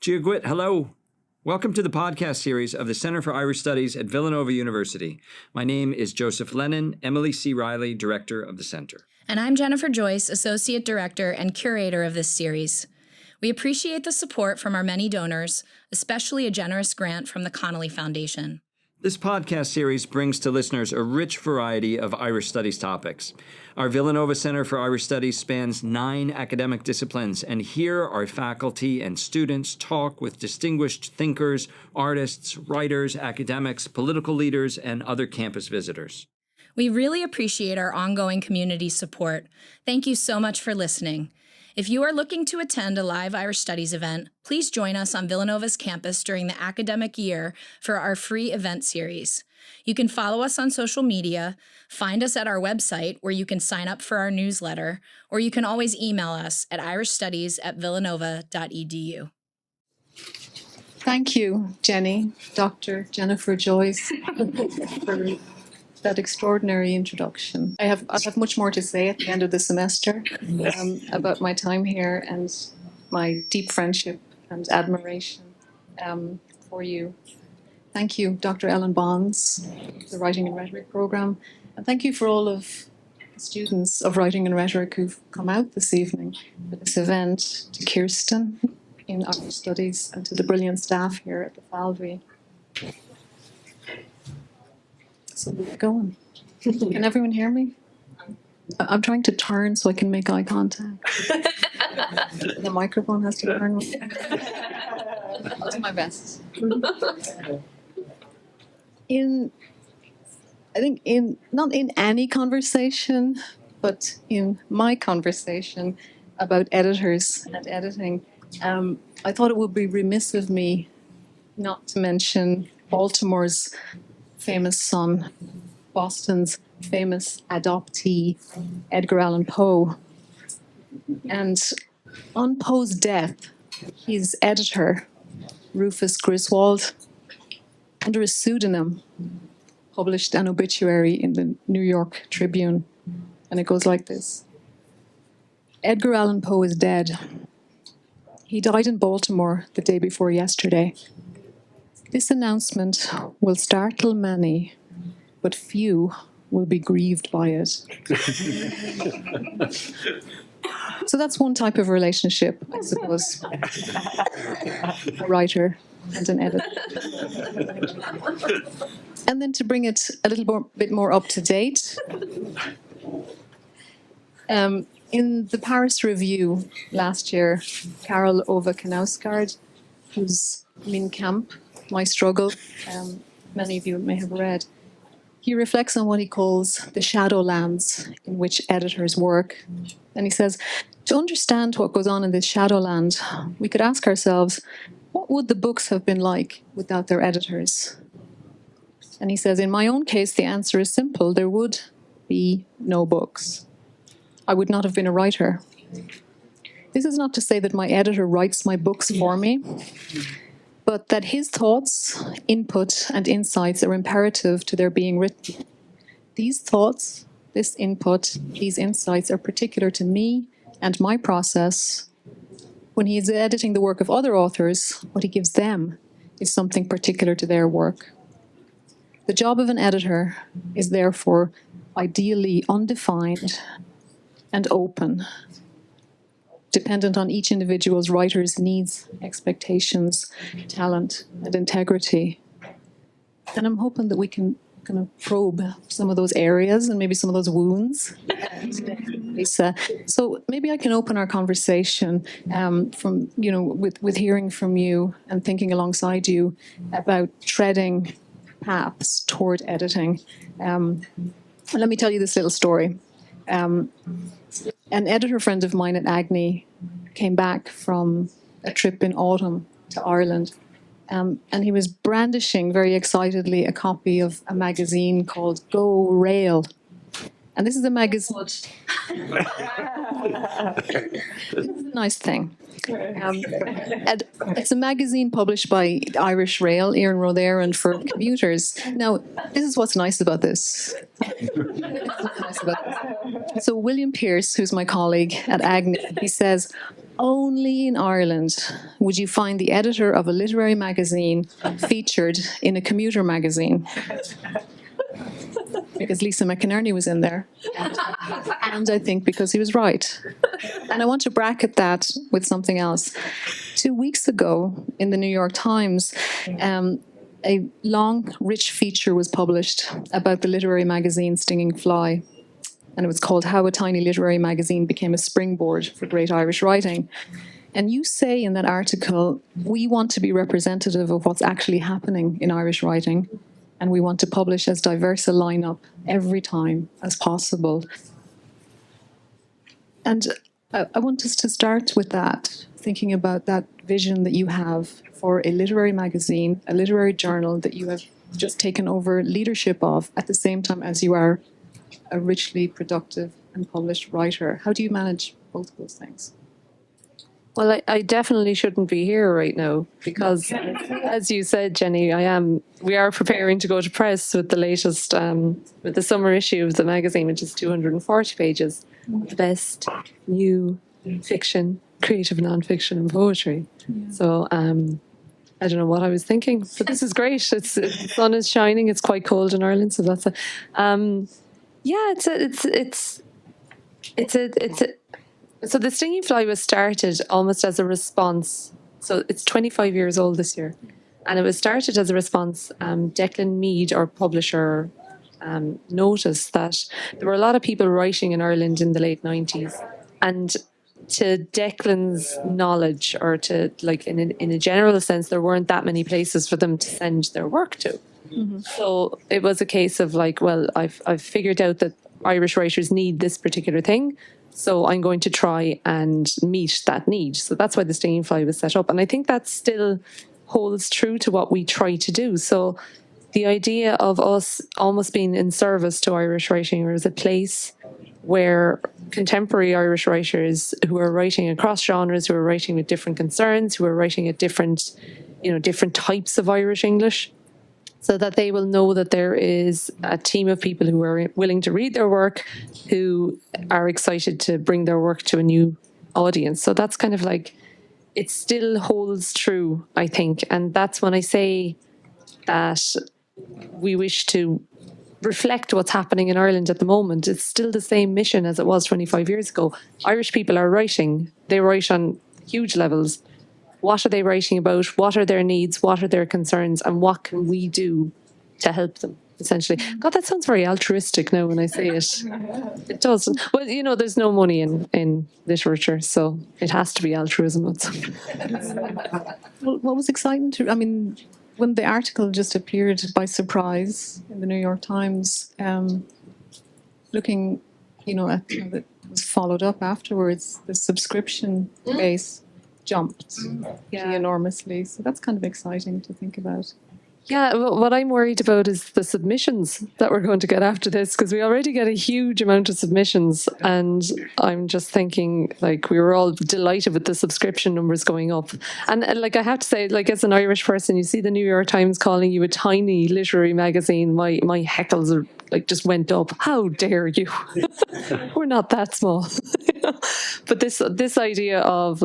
Giagwit, hello. Welcome to the podcast series of the Center for Irish Studies at Villanova University. My name is Joseph Lennon, Emily C. Riley, Director of the Center. And I'm Jennifer Joyce, Associate Director and Curator of this series. We appreciate the support from our many donors, especially a generous grant from the Connolly Foundation. This podcast series brings to listeners a rich variety of Irish Studies topics. Our Villanova Center for Irish Studies spans 9 academic disciplines, and here our faculty and students talk with distinguished thinkers, artists, writers, academics, political leaders, and other campus visitors. We really appreciate our ongoing community support. Thank you so much for listening. If you are looking to attend a live Irish Studies event, please join us on Villanova's campus during the academic year for our free event series. You can follow us on social media, find us at our website where you can sign up for our newsletter, or you can always email us at irishstudies@villanova.edu. Thank you, Jenny, Dr. Jennifer Joyce, for that extraordinary introduction. I have much more to say at the end of the semester about my time here and my deep friendship and admiration for you. Thank you, Dr. Ellen Bonds, the Writing and Rhetoric program, and thank you for all of the students of Writing and Rhetoric who've come out this evening for this event, to Kirsten in Irish Studies, and to the brilliant staff here at the Falvey. So we're going. Can everyone hear me? I'm trying to turn so I can make eye contact. The microphone has to turn. I'll do my best. Not in any conversation, but in my conversation about editors and editing, I thought it would be remiss of me not to mention Baltimore's famous son, Boston's famous adoptee, Edgar Allan Poe. And on Poe's death, his editor, Rufus Griswold, under a pseudonym, published an obituary in the New York Tribune. And it goes like this: Edgar Allan Poe is dead. He died in Baltimore the day before yesterday. This announcement will startle many, but few will be grieved by it. So that's one type of relationship, I suppose. A writer and an editor. And then to bring it a bit more up to date, in the Paris Review last year, Karol Ova-Knausgaard, whose Mein Kampf, My Struggle, many of you may have read, he reflects on what he calls the shadowlands in which editors work. And he says, to understand what goes on in this shadowland, we could ask ourselves, what would the books have been like without their editors? And he says, in my own case, the answer is simple. There would be no books. I would not have been a writer. This is not to say that my editor writes my books for me, but that his thoughts, input, and insights are imperative to their being written. These thoughts, this input, these insights are particular to me and my process. When he is editing the work of other authors, what he gives them is something particular to their work. The job of an editor is therefore ideally undefined and open, dependent on each individual's writer's needs, expectations, talent, and integrity. And I'm hoping that we can kind of probe some of those areas and maybe some of those wounds. Lisa. So maybe I can open our conversation from, with hearing from you and thinking alongside you about treading paths toward editing. Let me tell you this little story. An editor friend of mine at Agni came back from a trip in autumn to Ireland, and he was brandishing very excitedly a copy of a magazine called Go Rail. And this is a magazine. This is a nice thing. And it's a magazine published by Irish Rail, Ian Rodair, and for commuters. Now, this is what's nice about this. So William Pearce, who's my colleague at Agni, he says, only in Ireland would you find the editor of a literary magazine featured in a commuter magazine. Because Lisa McInerney was in there. And I think because he was right. And I want to bracket that with something else. 2 weeks ago in the New York Times, a long, rich feature was published about the literary magazine Stinging Fly. And it was called How a Tiny Literary Magazine Became a Springboard for Great Irish Writing. And you say in that article, we want to be representative of what's actually happening in Irish writing, and we want to publish as diverse a lineup every time as possible. And I want us to start with that, thinking about that vision that you have for a literary magazine, a literary journal that you have just taken over leadership of at the same time as you are a richly productive and published writer. How do you manage both of those things? Well, I definitely shouldn't be here right now because, as you said, Jenny, we are preparing to go to press with the latest, with the summer issue of the magazine, which is 240 pages. The best new fiction, creative nonfiction and poetry. Yeah. So, I don't know what I was thinking, but this is great. The sun is shining. It's quite cold in Ireland, so that's So the Stinging Fly was started almost as a response. So it's 25 years old this year. And it was started as a response. Declan Mead, our publisher, noticed that there were a lot of people writing in Ireland in the late 90s. And to Declan's knowledge, or to in a general sense, there weren't that many places for them to send their work to. Mm-hmm. So it was a case of I've figured out that Irish writers need this particular thing. So I'm going to try and meet that need. So that's why the Stinging Fly was set up. And I think that still holds true to what we try to do. So the idea of us almost being in service to Irish writing, or as a place where contemporary Irish writers who are writing across genres, who are writing with different concerns, who are writing at different types of Irish English, so that they will know that there is a team of people who are willing to read their work, who are excited to bring their work to a new audience. So that's kind of it still holds true, I think. And that's when I say that we wish to reflect what's happening in Ireland at the moment. It's still the same mission as it was 25 years ago. Irish people are writing. They write on huge levels. What are they writing about? What are their needs? What are their concerns? And what can we do to help them, essentially? God, that sounds very altruistic now when I say it. It does. Well, there's no money in literature, so it has to be altruism. Well, what was exciting when the article just appeared by surprise in the New York Times, looking, at how it was followed up afterwards, the subscription base jumped enormously. So that's kind of exciting to think about. Yeah, what I'm worried about is the submissions that we're going to get after this, because we already get a huge amount of submissions. And I'm just thinking, we were all delighted with the subscription numbers going up. And I have to say, as an Irish person, you see the New York Times calling you a tiny literary magazine. My heckles are just went up. How dare you? We're not that small. But this idea of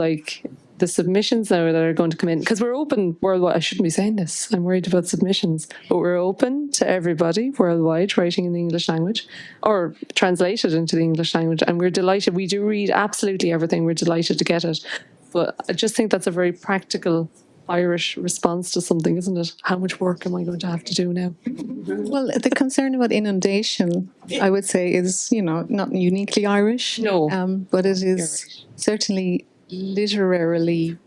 the submissions now that are going to come in, because we're open worldwide. I shouldn't be saying this. I'm worried about submissions, but we're open to everybody worldwide writing in the English language or translated into the English language. And we're delighted. We do read absolutely everything. We're delighted to get it. But I just think that's a very practical Irish response to something, isn't it? How much work am I going to have to do now? Well, the concern about inundation, I would say, is, not uniquely Irish. No. But it is certainly literarily,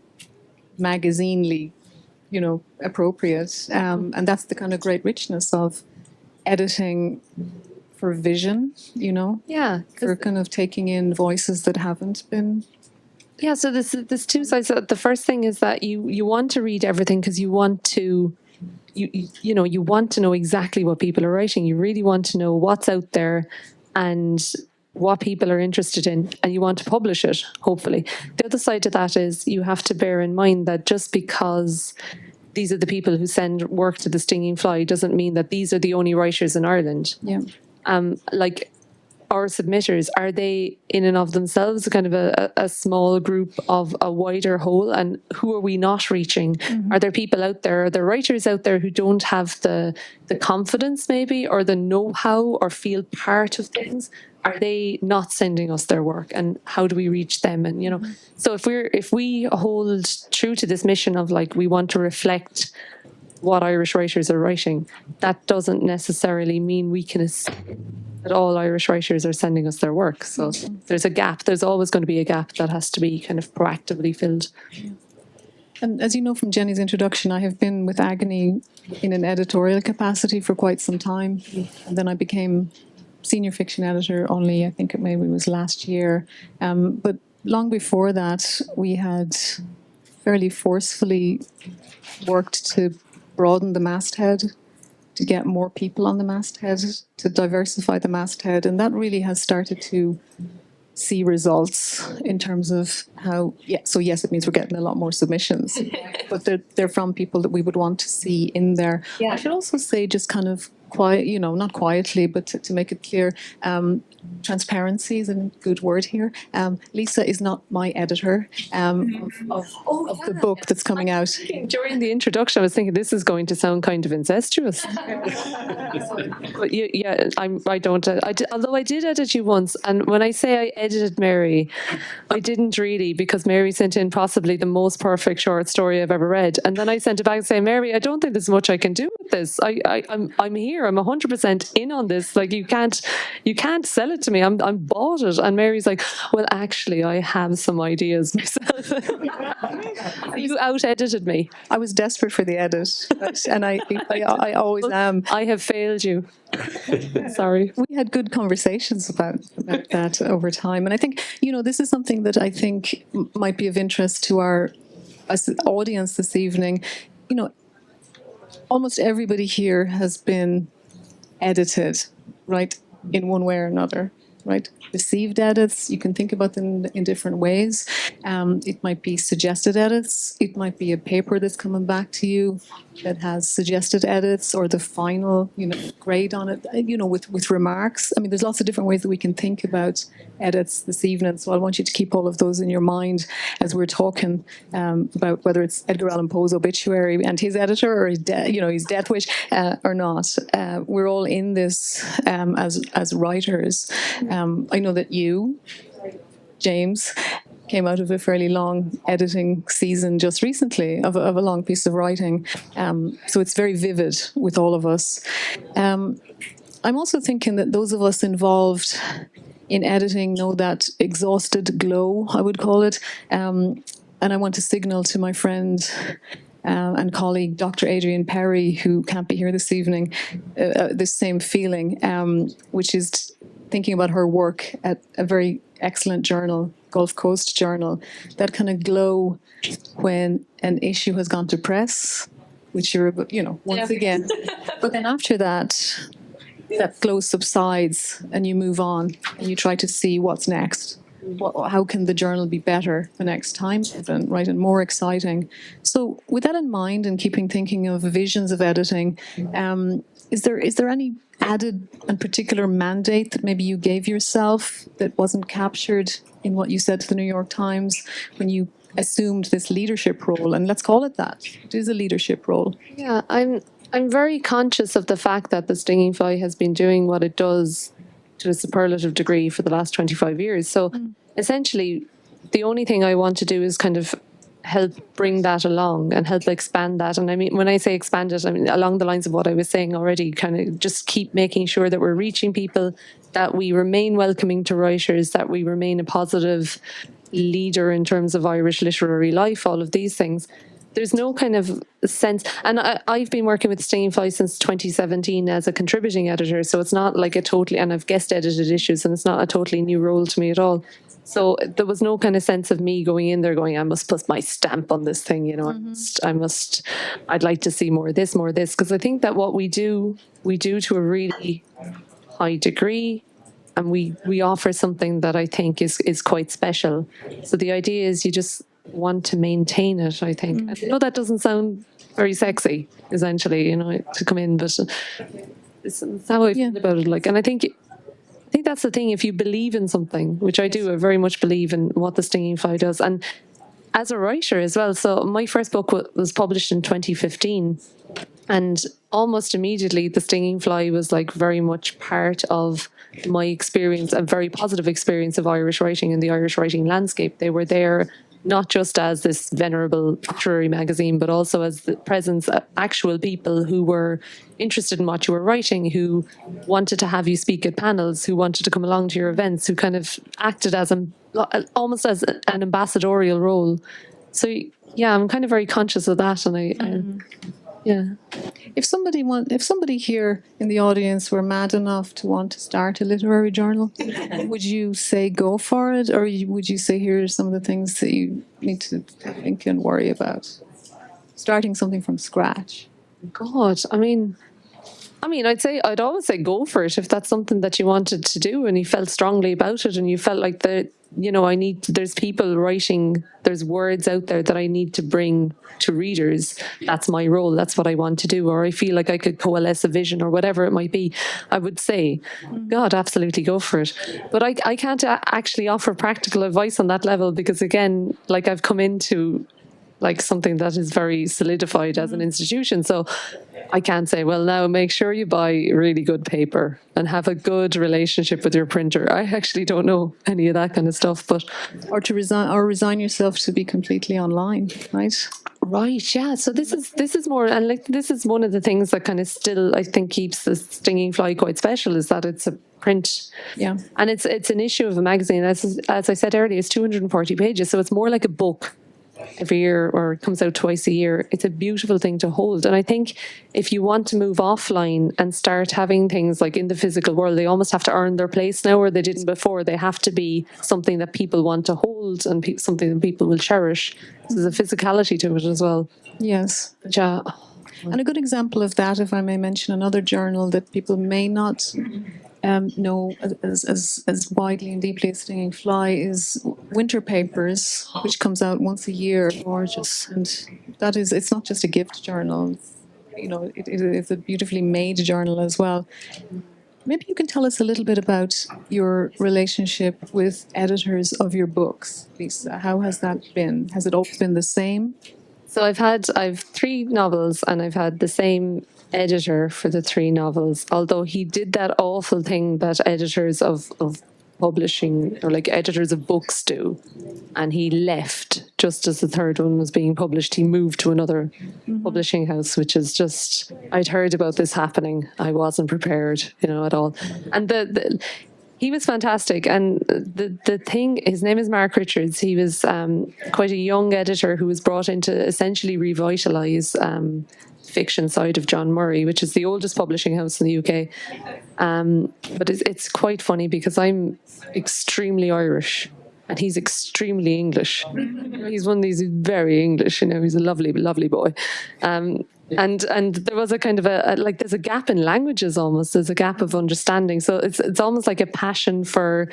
magazinely, appropriate. And that's the kind of great richness of editing for vision, Yeah. for kind of taking in voices that haven't been. Yeah, so there's two sides. The first thing is that you want to read everything because you want to, you want to know exactly what people are writing. You really want to know what's out there and what people are interested in, and you want to publish it, hopefully. The other side to that is you have to bear in mind that just because these are the people who send work to the Stinging Fly doesn't mean that these are the only writers in Ireland. Yeah. our submitters, are they in and of themselves kind of a small group of a wider whole? And who are we not reaching? Are there people out there, are there writers out there who don't have the confidence maybe, or the know-how, or feel part of things? Are they not sending us their work, and how do we reach them? And so if we hold true to this mission of like, we want to reflect what Irish writers are writing, that doesn't necessarily mean we can assume that all Irish writers are sending us their work. So there's a gap. There's always going to be a gap that has to be kind of proactively filled. And as you know from Jenny's introduction, I have been with Agony in an editorial capacity for quite some time. And then I became senior fiction editor only, I think it maybe was last year. But long before that, we had fairly forcefully worked to broaden the masthead, to get more people on the masthead, to diversify the masthead. And that really has started to see results in terms of how, so yes, it means we're getting a lot more submissions, but they're from people that we would want to see in there. I should also say, just kind of quiet, not quietly, but to make it clear, transparency is a good word here. Lisa is not my editor of the book that's coming out. During the introduction, I was thinking this is going to sound kind of incestuous. But I don't. Although I did edit you once, and when I say I edited Mary, I didn't really, because Mary sent in possibly the most perfect short story I've ever read, and then I sent it back and say, Mary, I don't think there's much I can do with this. I'm here. I'm 100% in on this. Like, you can't sell it to me. I'm bought it. And Mary's like, well, actually, I have some ideas myself. You out-edited me. I was desperate for the edit, and I always am. I have failed you. Sorry. We had good conversations about that over time. And I think, this is something that I think might be of interest to our audience this evening. Almost everybody here has been edited, right, in one way or another, right? Received edits, you can think about them in different ways. It might be suggested edits. It might be a paper that's coming back to you that has suggested edits, or the final, grade on it, with remarks. I mean, there's lots of different ways that we can think about edits this evening. So I want you to keep all of those in your mind as we're talking about whether it's Edgar Allan Poe's obituary and his editor, or his death wish, or not. We're all in this as writers. I know that you, James, came out of a fairly long editing season just recently of a long piece of writing. So it's very vivid with all of us. I'm also thinking that those of us involved in editing know that exhausted glow, I would call it. And I want to signal to my friend and colleague, Dr. Adrienne Perry, who can't be here this evening, this same feeling, which is thinking about her work at a very excellent journal, Gulf Coast Journal, that kind of glow when an issue has gone to press, which you're, once again. But then after that, that glow subsides and you move on and you try to see what's next. How can the journal be better the next time, even, right, and more exciting? So with that in mind, and thinking of visions of editing, is there any added and particular mandate that maybe you gave yourself that wasn't captured in what you said to the New York Times when you assumed this leadership role? And let's call it that. It is a leadership role. Yeah, I'm very conscious of the fact that the Stinging Fly has been doing what it does to a superlative degree for the last 25 years. So essentially, the only thing I want to do is kind of help bring that along and help expand that. And I mean, when I say expand it, I mean along the lines of what I was saying already, kind of just keep making sure that we're reaching people, that we remain welcoming to writers, that we remain a positive leader in terms of Irish literary life, all of these things. There's no kind of sense, and I've been working with Stinging Fly since 2017 as a contributing editor, so it's not like and I've guest edited issues, and it's not a totally new role to me at all. So there was no kind of sense of me going in there going, I must put my stamp on this thing, I'd like to see more of this, because I think that what we do to a really high degree, and we offer something that I think is quite special. So the idea is you just want to maintain it, I think. I know that doesn't sound very sexy, essentially, to come in, but it's how I feel about it. And I think I think that's the thing. If you believe in something, which I do, I very much believe in what the stinging fly does. And as a writer as well. So my first book was published in 2015. And almost immediately, the stinging fly was like very much part of my experience, a very positive experience of Irish writing and the Irish writing landscape. They were there not just as this venerable literary magazine, but also as the presence of actual people who were interested in what you were writing, who wanted to have you speak at panels, who wanted to come along to your events, who kind of acted as almost as an ambassadorial role. So yeah, I'm kind of very conscious of that, and yeah. If somebody here in the audience were mad enough to want to start a literary journal, would you say go for it, or would you say here are some of the things that you need to think and worry about? Starting something from scratch. God, I mean, I'd always say go for it if that's something that you wanted to do and you felt strongly about it and you felt like there's people writing, there's words out there that I need to bring to readers. That's my role. That's what I want to do. Or I feel like I could coalesce a vision or whatever it might be. I would say, God, absolutely go for it. But I can't actually offer practical advice on that level because, again, like I've come into like something that is very solidified as an institution. So I can't say, well, now make sure you buy really good paper and have a good relationship with your printer. I actually don't know any of that kind of stuff, but Or resign yourself to be completely online, right? right, yeah. So this is more, and like this is one of the things that kind of still I think keeps the Stinging Fly quite special is that it's a print. Yeah. And it's an issue of a magazine. As I said earlier, it's 240 pages, so it's more like a book every year, or it comes out twice a year. It's a beautiful thing to hold. And I think if you want to move offline and start having things like in the physical world, they almost have to earn their place now, where they didn't before. They have to be something that people want to hold and something that people will cherish. So there's a physicality to it as well. Yes. Yeah. And a good example of that, if I may mention another journal that people may not know as widely and deeply as Stinging Fly, is Winter Papers, which comes out once a year. Gorgeous. And that is, it's not just a gift journal. It's a beautifully made journal as well. Maybe you can tell us a little bit about your relationship with editors of your books, Lisa. How has that been? Has it always been the same? So I've 3 novels and I've had the same editor for the 3 novels, although he did that awful thing that editors of publishing, or like editors of books do, and he left just as the 3rd one was being published. He moved to another publishing house, which is just, I'd heard about this happening. I wasn't prepared, at all. And he was fantastic. And the thing, his name is Mark Richards. He was quite a young editor who was brought in to essentially revitalise fiction side of John Murray, which is the oldest publishing house in the UK. But it's quite funny because I'm extremely Irish and he's extremely English. He's one of these very English, he's a lovely, lovely boy. And there was a kind of there's a gap in languages almost. There's a gap of understanding. So it's almost like a passion for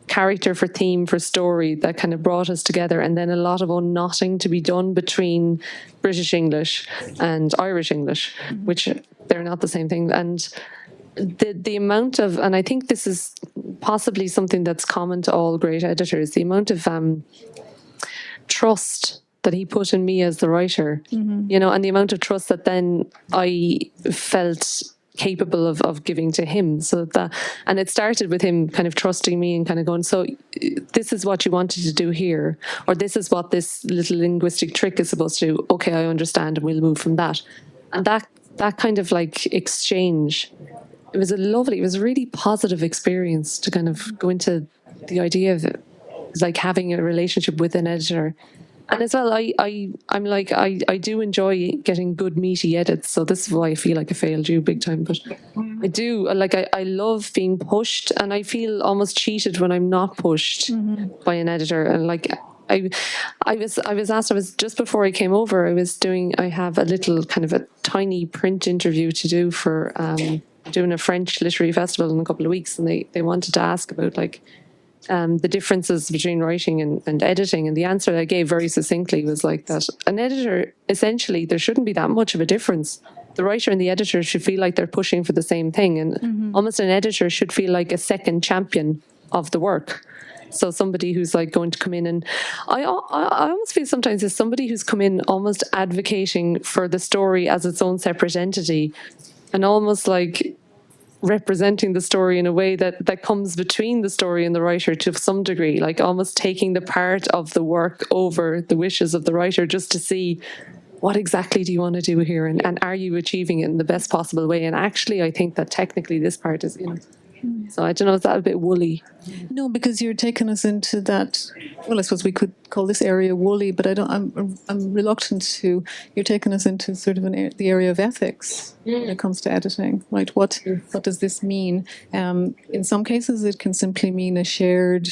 character, for theme, for story that kind of brought us together. And then a lot of unknotting to be done between British English and Irish English, which they're not the same thing. And the amount of, and I think this is possibly something that's common to all great editors, the amount of trust that he put in me as the writer, and the amount of trust that then I felt capable of giving to him. And it started with him kind of trusting me and kind of going, so this is what you wanted to do here, or this is what this little linguistic trick is supposed to do. Okay, I understand, and we'll move from that. And that kind of like exchange, it was a really positive experience to kind of go into the idea of it, like having a relationship with an editor. And as well, I do enjoy getting good meaty edits. So this is why I feel like I failed you big time. But I do, I love being pushed, and I feel almost cheated when I'm not pushed by an editor. And I was asked, just before I came over, I have a little kind of a tiny print interview to do for doing a French literary festival in a couple of weeks. And they wanted to ask about the differences between writing and editing. And the answer I gave very succinctly was like that an editor, essentially, there shouldn't be that much of a difference. the writer and the editor should feel like they're pushing for the same thing. And almost an editor should feel like a second champion of the work. So somebody who's like going to come in, and I almost feel sometimes as somebody who's come in almost advocating for the story as its own separate entity, and almost like representing the story in a way that comes between the story and the writer to some degree, like almost taking the part of the work over the wishes of the writer, just to see what exactly do you want to do here, and are you achieving it in the best possible way. And actually, I think that technically this part is, so I don't know, is that a bit woolly? No, because you're taking us into that. Well, I suppose we could call this area woolly, but I'm reluctant to. You're taking us into sort of the area of ethics when it comes to editing, right? What does this mean? In some cases, it can simply mean a shared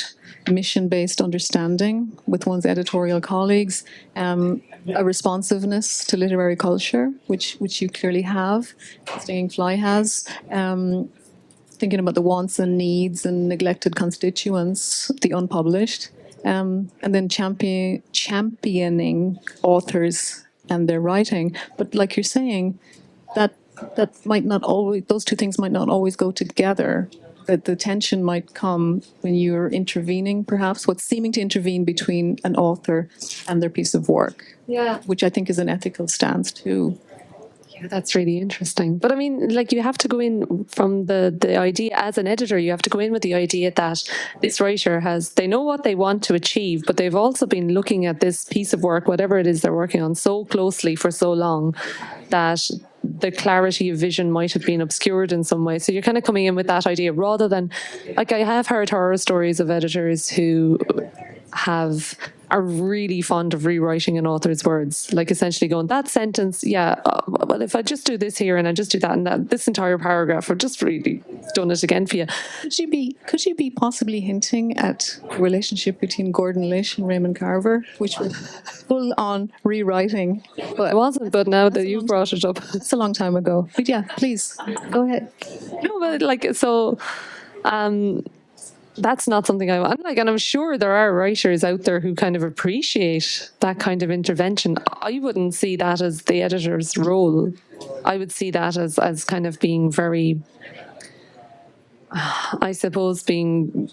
mission-based understanding with one's editorial colleagues, a responsiveness to literary culture, which you clearly have. Stinging Fly has. Thinking about the wants and needs and neglected constituents, the unpublished, and then championing authors and their writing. But like you're saying, that might not always; those two things might not always go together. That the tension might come when you're intervening, perhaps what's seeming to intervene between an author and their piece of work. Yeah. Which I think is an ethical stance too. Yeah, that's really interesting. But I mean, like, you have to go in from the idea, as an editor, you have to go in with the idea that this writer they know what they want to achieve, but they've also been looking at this piece of work, whatever it is they're working on, so closely for so long that the clarity of vision might have been obscured in some way. So you're kind of coming in with that idea rather than, like, I have heard horror stories of editors who are really fond of rewriting an author's words, like essentially going, that sentence, well, if I just do this here and I just do that and that, this entire paragraph, I've just really done it again for you. Could you be possibly hinting at a relationship between Gordon Lish and Raymond Carver, which was full on rewriting? But It wasn't, but now that you've brought it up. it's a long time ago. But yeah, please go ahead. No, but like, so that's not something I want. Like, and I'm sure there are writers out there who kind of appreciate that kind of intervention. I wouldn't see that as the editor's role. I would see that as kind of being very, I suppose, being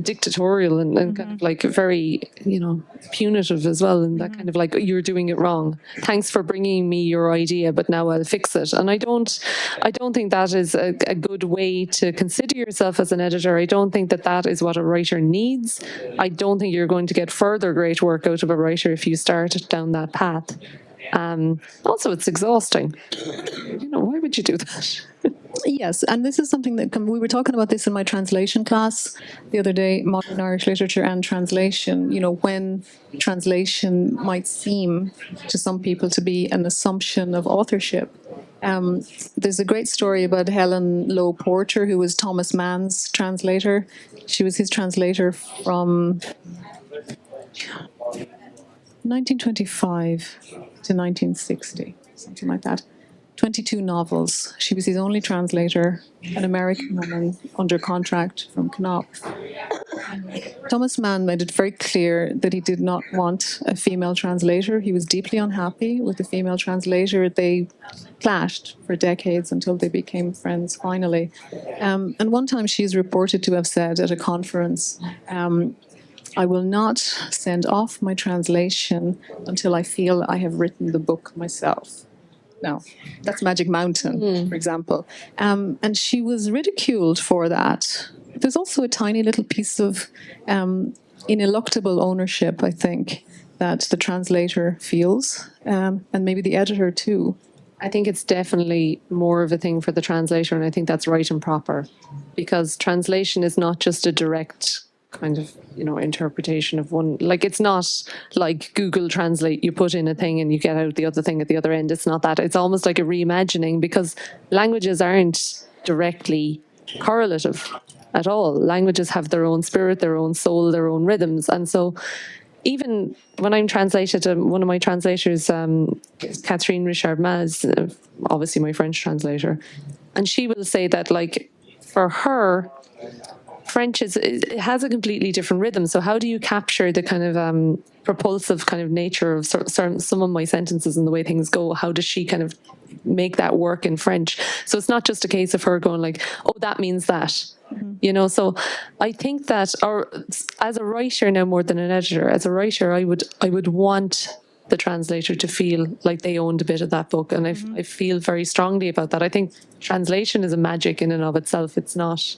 dictatorial and kind of like very, punitive as well, and that kind of like, you're doing it wrong. Thanks for bringing me your idea, but now I'll fix it. And I don't think that is a good way to consider yourself as an editor. I don't think that is what a writer needs. I don't think you're going to get further great work out of a writer if you start down that path. Also, it's exhausting. Why would you do that? Yes, and this is something that we were talking about this in my translation class the other day, modern Irish literature and translation, when translation might seem to some people to be an assumption of authorship. There's a great story about Helen Lowe Porter, who was Thomas Mann's translator. She was his translator from 1925 to 1960, something like that. 22 novels. She was his only translator, an American woman under contract from Knopf. Thomas Mann made it very clear that he did not want a female translator. He was deeply unhappy with the female translator. They clashed for decades until they became friends finally. And one time she's reported to have said at a conference, I will not send off my translation until I feel I have written the book myself. Now, that's Magic Mountain, for example. And she was ridiculed for that. There's also a tiny little piece of ineluctable ownership, I think, that the translator feels, and maybe the editor too. I think it's definitely more of a thing for the translator, and I think that's right and proper, because translation is not just a direct kind of, interpretation of one. Like, it's not like Google Translate, you put in a thing and you get out the other thing at the other end. It's not that. It's almost like a reimagining, because languages aren't directly correlative at all. Languages have their own spirit, their own soul, their own rhythms. And so even when I'm translated, one of my translators, Catherine Richard-Maz, obviously my French translator, and she will say that, like, for her, French it has a completely different rhythm. So how do you capture the kind of propulsive kind of nature of some of my sentences and the way things go? How does she kind of make that work in French? So it's not just a case of her going like, oh, that means that. You know, so I think that, or as a writer now more than an editor, as a writer, I would want the translator to feel like they owned a bit of that book, and I feel very strongly about that. I think translation is a magic in and of itself. It's not.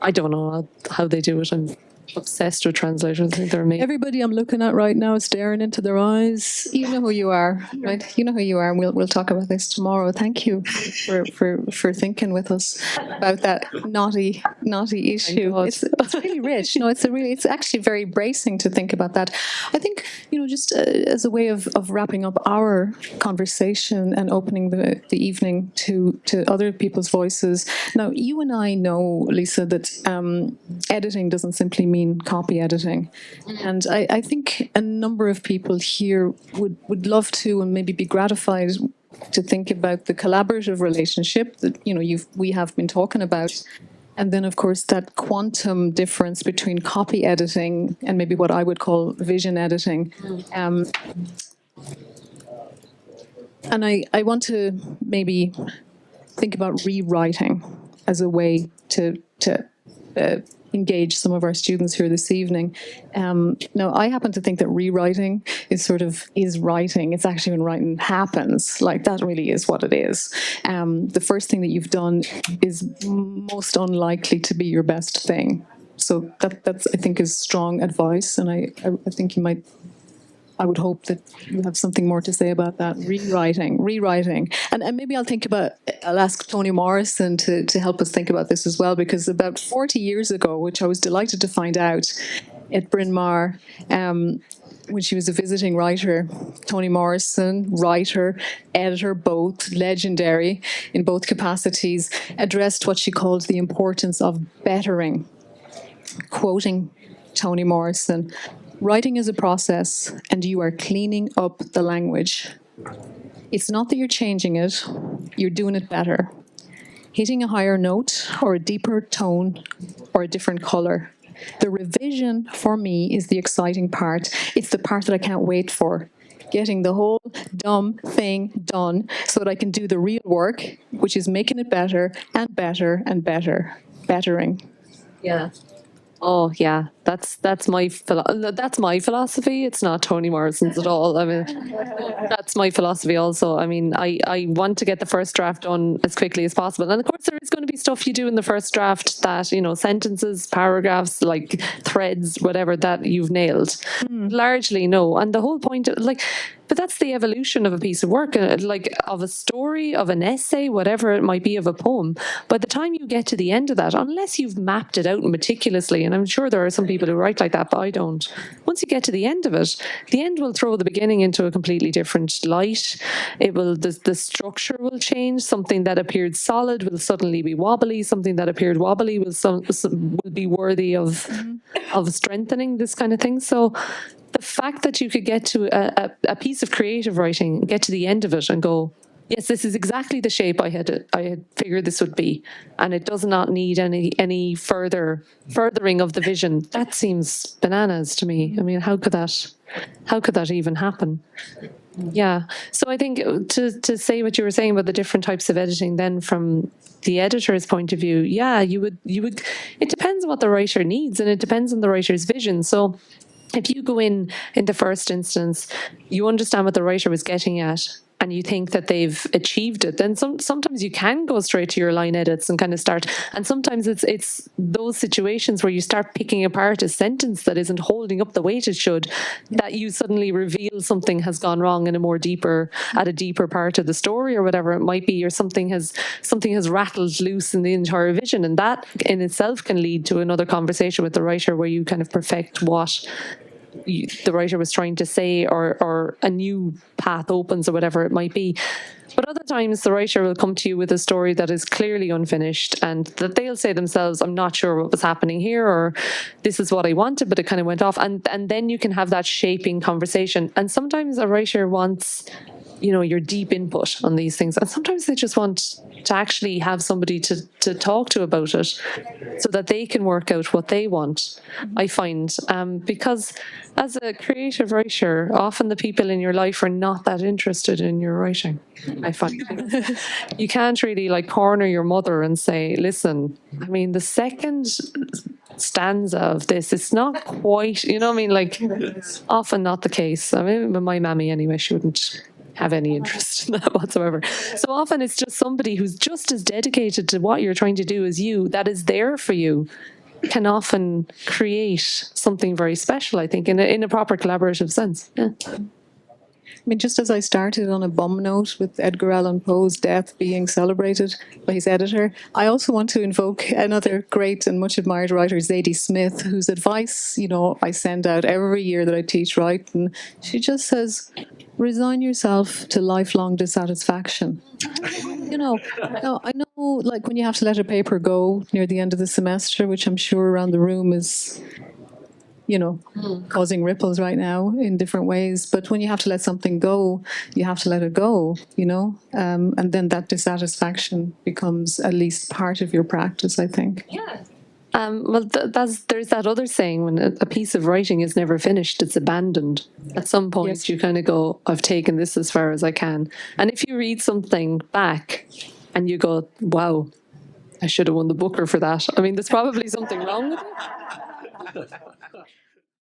I don't know how they do it. I'm obsessed with translators. I think they're amazing. Everybody I'm looking at right now is staring into their eyes. You know who you are, right? You know who you are, and we'll talk about this tomorrow. Thank you for thinking with us about that naughty issue. It's really rich. No, it's actually very bracing to think about that. I think, just as a way of wrapping up our conversation and opening the evening to other people's voices. Now, you and I know, Lisa, that editing doesn't simply mean copy editing. And I think a number of people here would love to and maybe be gratified to think about the collaborative relationship that we have been talking about. And then, of course, that quantum difference between copy editing and maybe what I would call vision editing. And I want to maybe think about rewriting as a way to engage some of our students here this evening. Now, I happen to think that rewriting is writing. It's actually when writing happens. Like, that really is what it is. The first thing that you've done is most unlikely to be your best thing. So that's I think, is strong advice, and I think you might. I would hope that you have something more to say about that. Rewriting. And maybe I'll ask Toni Morrison to help us think about this as well, because about 40 years ago, which I was delighted to find out at Bryn Mawr, when she was a visiting writer, Toni Morrison, writer, editor, both, legendary in both capacities, addressed what she called the importance of bettering. Quoting Toni Morrison, "Writing is a process, and you are cleaning up the language. It's not that you're changing it, you're doing it better. Hitting a higher note, or a deeper tone, or a different color. The revision, for me, is the exciting part. It's the part that I can't wait for. Getting the whole dumb thing done so that I can do the real work, which is making it better and better and better. Bettering." Yeah. Oh yeah, that's my philosophy. It's not Toni Morrison's at all. I mean, that's my philosophy also. I mean, I want to get the first draft done as quickly as possible, and of course there is going to be stuff you do in the first draft that, sentences, paragraphs, like threads, whatever, that you've nailed. Largely no, and the whole point of but that's the evolution of a piece of work, of a story, of an essay, whatever it might be, of a poem. By the time you get to the end of that, unless you've mapped it out meticulously, and I'm sure there are some people who write like that, but I don't. Once you get to the end of it, the end will throw the beginning into a completely different light. It will, the structure will change. Something that appeared solid will suddenly be wobbly. Something that appeared wobbly will be worthy of strengthening, this kind of thing. So the fact that you could get to a piece of creative writing, get to the end of it and go, yes, this is exactly the shape I had figured this would be, and it does not need any furthering of the vision. That seems bananas to me. I mean, how could that even happen? Yeah. So I think to say what you were saying about the different types of editing, then from the editor's point of view, yeah, you would. It depends on what the writer needs, and it depends on the writer's vision. So if you go in the first instance, you understand what the writer was getting at, and you think that they've achieved it, then sometimes you can go straight to your line edits and kind of start. And sometimes it's those situations where you start picking apart a sentence that isn't holding up the weight it should, that you suddenly reveal something has gone wrong in at a deeper part of the story, or whatever it might be, or something has rattled loose in the entire vision, and that in itself can lead to another conversation with the writer where you kind of perfect what the writer was trying to say, or a new path opens, or whatever it might be. But other times the writer will come to you with a story that is clearly unfinished, and that they'll say themselves, I'm not sure what was happening here, or this is what I wanted, but it kind of went off. And then you can have that shaping conversation. And sometimes a writer wants your deep input on these things. And sometimes they just want to actually have somebody to talk to about it so that they can work out what they want, I find. Because as a creative writer, often the people in your life are not that interested in your writing, I find. You can't really corner your mother and say, listen, I mean, the second stanza of this, it's not quite, often not the case. I mean, with my mammy anyway, she wouldn't have any interest in that whatsoever. So often it's just somebody who's just as dedicated to what you're trying to do as you, that is there for you, can often create something very special, I think, in a proper collaborative sense. Yeah. I mean, just as I started on a bum note with Edgar Allan Poe's death being celebrated by his editor, I also want to invoke another great and much admired writer, Zadie Smith, whose advice, I send out every year that I teach writing. She just says, resign yourself to lifelong dissatisfaction. No, I know, when you have to let a paper go near the end of the semester, which I'm sure around the room is causing ripples right now in different ways. But when you have to let something go, you have to let it go, and then that dissatisfaction becomes at least part of your practice, I think. Yeah. Well, there's that other saying, when a piece of writing is never finished, it's abandoned. At some point, Yes. You kind of go, I've taken this as far as I can. And if you read something back and you go, wow, I should have won the Booker for that. I mean, there's probably something wrong with it.